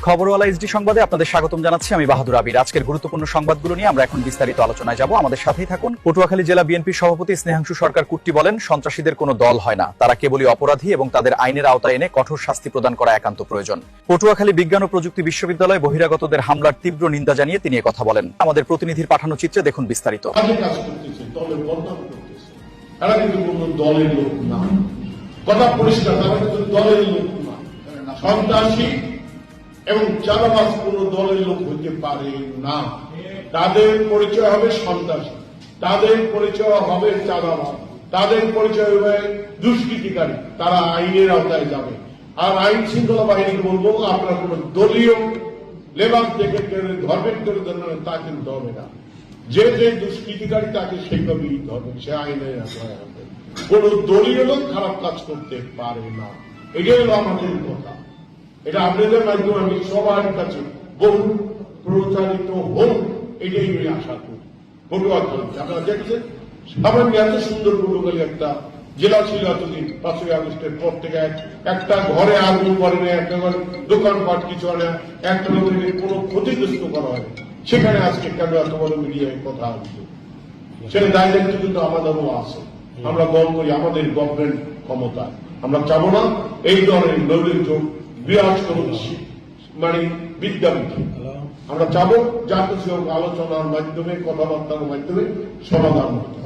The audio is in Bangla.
খবরওয়ালা এইচডি সংবাদে আপনাদের স্বাগতম জানাচ্ছি আমি বাহাদুর আবির। আজকের গুরুত্বপূর্ণ সংবাদগুলো নিয়ে আমরা এখন বিস্তারিত আলোচনায় যাব, আমাদের সাথেই থাকুন। পটুয়াখালী জেলা বিএনপির সভাপতি স্নেহাংশু সরকার কুট্টি বলেন, সন্ত্রাসীদের কোনো দল হয় না, তারা কেবলই অপরাধী এবং তাদের আইনের আওতায় এনে কঠোর শাস্তি প্রদান করা একান্ত প্রয়োজন। পটুয়াখালী বিজ্ঞান ও প্রযুক্তি বিশ্ববিদ্যালয়ে বহিরাগতদের হামলার তীব্র নিন্দা জানিয়ে তিনি কথা বলেন। আমাদের প্রতিনিধির পাঠানো চিত্রে দেখুন বিস্তারিত। দলের লোক না, কথা পরিষ্কার, তারা কিন্তু দলের লোক না। সন্ত্রাসী এবং চাঁদাবাজ কোন দলের লোক হইতে পারে না। তাদের পরিচয় হবে সন্ত্রাসী, তাদের পরিচয় হবে চাঁদাবাজ, তাদের পরিচয় হবে দুষ্কৃতিকারী। তারা আইনের আওতায় যাবে। আর আইন শৃঙ্খলা বাহিনীকে বলবো, আপনার কোন দলীয় লেবাস দেখে ধর্মের করে ধরবেন তা কিন্তু হবে না। যে যে দুষ্কৃতিকারী তাকে সেইভাবেই ধরবেন, সে আইনের আওতায় হবে। কোন দলীয় লোক খারাপ কাজ করতে পারে না। এটাই হলো আমাদের কথা। এটা আপনাদের মাধ্যমে আমি সবার কাছে বহু প্রচারিত হোক, এটাই আমি আশা করি। পটুয়াখালী আপনারা দেখছেন, সামান্য এত সুন্দর পটুয়াখালী একটা জেলা ছিল এতদিন। 5ই আগস্টের পর থেকে একটা ঘরে আগুন করে না, একটা ঘরে দোকানপাট কিছু হয় না, একটা লোকের কোনো ক্ষতিগ্রস্ত করা হয়। সেখানে আজকে কেন এত বড় মিডিয়ায় কথা আসবে, সেটা দায় দায়িত্ব কিন্তু আমাদেরও আছে। আমরা দল করি, আমাদের গভর্নমেন্ট ক্ষমতা, আমরা চাবো না এই ধরনের নৈরাজ্য বিরাজ করুন মানে বিদ্যাপীঠে। আমরা চাবো যা কিছু আলোচনার মাধ্যমে, কথাবার্তার মাধ্যমে সমাধান হতে।